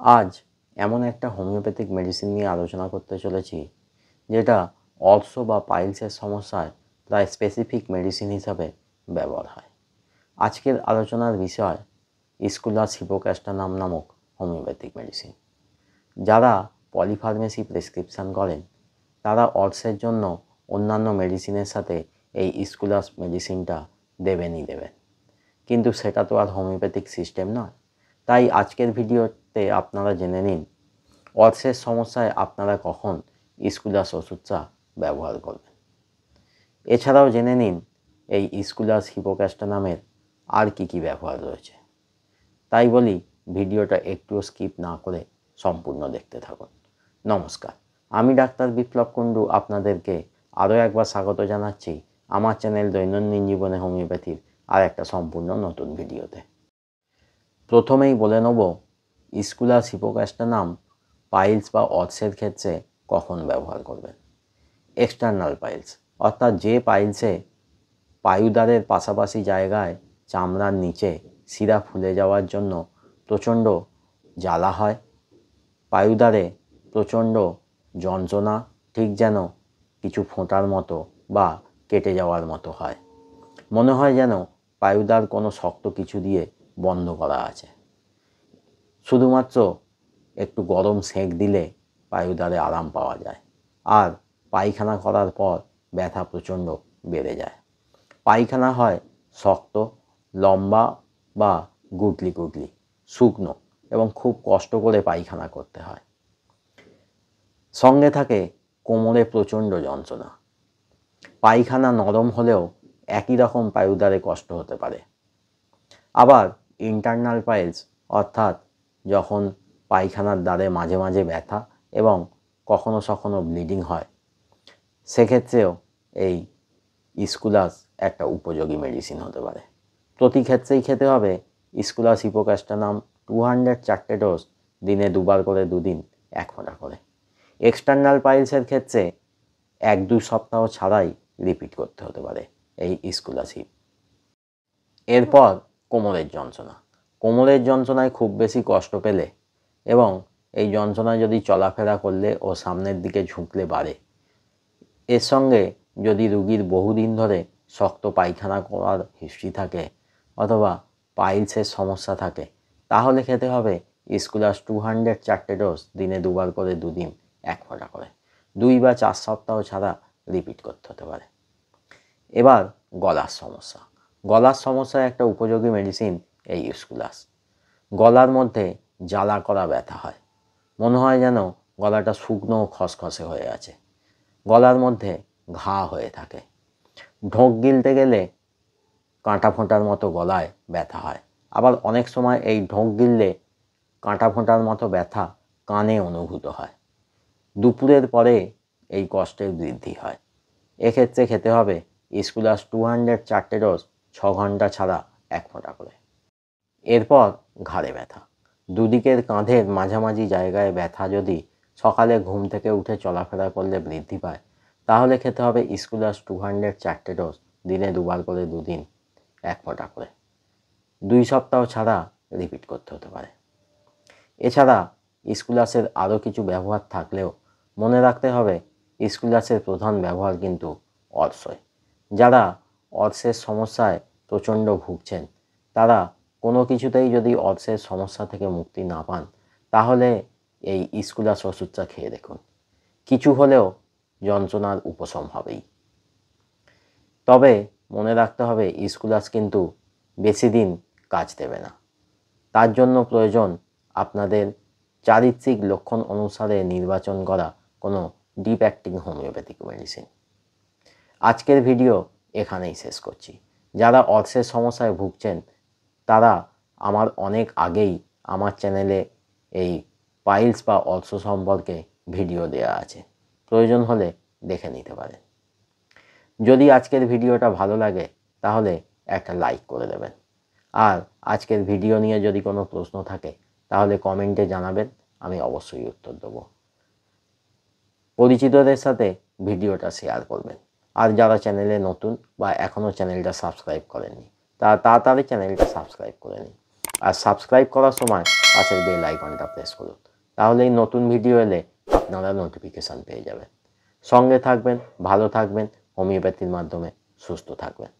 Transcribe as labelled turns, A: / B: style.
A: আজ এমন একটা হোমিওপ্যাথিক মেডিসিন নিয়ে আলোচনা করতে চলেছি যেটা অর্থ বা পাইলসের সমস্যায় প্রায় স্পেসিফিক মেডিসিন হিসাবে ব্যবহার হয়। আজকের আলোচনার বিষয় স্কুলাস হিপোক্যাস্টানাম নামক হোমিওপ্যাথিক মেডিসিন। যারা পলিফার্মেসি প্রেসক্রিপশান করেন তারা অর্থের জন্য অন্যান্য মেডিসিনের সাথে এই স্কুলাস মেডিসিনটা দেবেনই দেবেন, কিন্তু সেটা তো আর হোমিওপ্যাথিক সিস্টেম নয়। তাই আজকের ভিডিওতে আপনারা জেনে নিন অর্থের সমস্যায় আপনারা কখন স্কুলাস ওষুধটা ব্যবহার করবেন। এছাড়াও জেনে নিন এই স্কুলাস হিপোক্যাস্টানামের আর কি ব্যবহার রয়েছে। তাই বলি ভিডিওটা একটুও স্কিপ না করে সম্পূর্ণ দেখতে থাকুন। নমস্কার, আমি ডাক্তার বিপ্লব কুণ্ডু আপনাদেরকে আরও একবার স্বাগত জানাচ্ছি আমার চ্যানেল দৈনন্দিন জীবনে হোমিওপ্যাথির আর একটা সম্পূর্ণ নতুন ভিডিওতে। প্রথমেই বলে নেব স্কুলাস হিপোক্যাস্টানাম পাইলস বা অর্থের ক্ষেত্রে কখন ব্যবহার করবেন। এক্সটার্নাল পাইলস অর্থাৎ যে পাইলসে পায়ুদ্বারের পাশাপাশি জায়গায় চামড়ার নিচে শিরা ফুলে যাওয়ার জন্য প্রচণ্ড জ্বালা হয়, পায়ুদ্বারে প্রচণ্ড যন্ত্রণা, ঠিক যেন কিছু ফোঁটার মতো বা কেটে যাওয়ার মতো হয়, মনে হয় যেন পায়ুদ্বার কোনো শক্ত কিছু দিয়ে বন্ধ করা আছে। শুধুমাত্র একটু গরম সেঁক দিলে পায়ুদ্বারে আরাম পাওয়া যায়, আর পায়খানা করার পর ব্যথা প্রচণ্ড বেড়ে যায়। পায়খানা হয় শক্ত, লম্বা বা গুটলি গুটলি, শুকনো এবং খুব কষ্ট করে পায়খানা করতে হয়। সঙ্গে থাকে কোমরে প্রচণ্ড যন্ত্রণা। পায়খানা নরম হলেও একই রকম পায়ুদ্বারে কষ্ট হতে পারে। আবার ইন্টারনাল পাইলস অর্থাৎ যখন পায়খানার দ্বারে মাঝে মাঝে ব্যথা এবং কখনো কখনো ব্লিডিং হয়, সেক্ষেত্রেও এই স্কুলাস একটা উপযোগী মেডিসিন হতে পারে। প্রতি ক্ষেত্রেই খেতে হবে স্কুলাস হিপোক্যাস্টানাম 200 4টে ডোজ, দিনে 2বার করে 2 দিন 1 ফোঁটা করে। এক্সটার্নাল পাইলসের ক্ষেত্রে 1-2 সপ্তাহ ছাড়াই রিপিট করতে হতে পারে এই স্কুলাস হিপ। এরপর কোমরের যন্ত্রণা। কোমরের যন্ত্রণায় খুব বেশি কষ্ট পেলে এবং এই যন্ত্রণায় যদি চলাফেরা করলে ও সামনের দিকে ঝুঁকলে বাড়ে, এর সঙ্গে যদি রুগীর বহুদিন ধরে শক্ত পায়খানা করার হিস্ট্রি থাকে অথবা পাইলসের সমস্যা থাকে, তাহলে খেতে হবে স্কুলাস 200 4টে ডোজ, দিনে 2বার করে 2 দিন 1 ফোঁটা করে। 2 বা 4 সপ্তাহ ছাড়া রিপিট করতে হতে পারে। এবার গলার সমস্যা। গলার সমস্যায় একটা উপযোগী মেডিসিন এই স্কুলাস। গলার মধ্যে জ্বালা করা ব্যথা হয়, মনে হয় যেন গলাটা শুকনো খসখসে হয়ে আছে, গলার মধ্যে ঘা হয়ে থাকে, ঢোক গিলতে গেলে কাঁটা ফোঁটার মতো গলায় ব্যথা হয়। আবার অনেক সময় এই ঢোক গিললে কাঁটা ফোঁটার মতো ব্যথা কানে অনুভূত হয়। দুপুরের পরে এই কষ্টের বৃদ্ধি হয়। এক্ষেত্রে খেতে হবে স্কুলাস 200 4টে ডোজ, 6 ঘন্টা ছাড়া 1 ফোঁটা করে। এরপর ঘাড়ে ব্যথা। দুদিকের কাঁধের মাঝামাঝি জায়গায় ব্যথা যদি সকালে ঘুম থেকে উঠে চলাফেরা করলে বৃদ্ধি পায়, তাহলে খেতে হবে স্কুলাস 200 4টে ডোজ, দিনে 2বার করে 2 দিন 1 ফোঁটা করে। 2 সপ্তাহ ছাড়া রিপিট করতে হতে পারে। এছাড়া স্কুলাসের আরও কিছু ব্যবহার থাকলেও মনে রাখতে হবে স্কুলাসের প্রধান ব্যবহার কিন্তু অর্শয়। যারা অর্শের সমস্যায় প্রচণ্ড ভুগছেন, তারা কোনো কিছুতেই যদি অর্শের সমস্যা থেকে মুক্তি না পান, তাহলে এই স্কুলাস ওষুধটা খেয়ে দেখুন, কিছু হলেও যন্ত্রণার উপশম হবেই। তবে মনে রাখতে হবে স্কুলাস কিন্তু বেশি দিন কাজ দেবে না। তার জন্য প্রয়োজন আপনাদের চারিত্রিক লক্ষণ অনুসারে নির্বাচন করা কোনো ডিপ অ্যাক্টিং হোমিওপ্যাথিক মেডিসিন। আজকের ভিডিও এখানেই শেষ করছি। যারা অর্শের সমস্যায় ভুগছেন তারা আমার অনেক আগেই আমার চ্যানেলে এই পাইলস বা অর্শ সম্পর্কে ভিডিও দেওয়া আছে, প্রয়োজন হলে দেখে নিতে পারেন। যদি আজকের ভিডিওটা ভালো লাগে তাহলে একটা লাইক করে দেবেন, আর আজকের ভিডিও নিয়ে যদি কোনো প্রশ্ন থাকে তাহলে কমেন্টে জানাবেন, আমি অবশ্যই উত্তর দেব। পরিচিতদের সাথে ভিডিওটা শেয়ার করবেন, আর যারা চ্যানেলে নতুন বা এখনও চ্যানেলটা সাবস্ক্রাইব করেননি তারা তাড়াতাড়ি চ্যানেলটা সাবস্ক্রাইব করে নিন। আর সাবস্ক্রাইব করার সময় পাশের বেল আইকনটা প্রেস করুন, তাহলে এই নতুন ভিডিও এলে আপনারা নোটিফিকেশান পেয়ে যাবেন। সঙ্গে থাকবেন, ভালো থাকবেন, হোমিওপ্যাথির মাধ্যমে সুস্থ থাকবেন।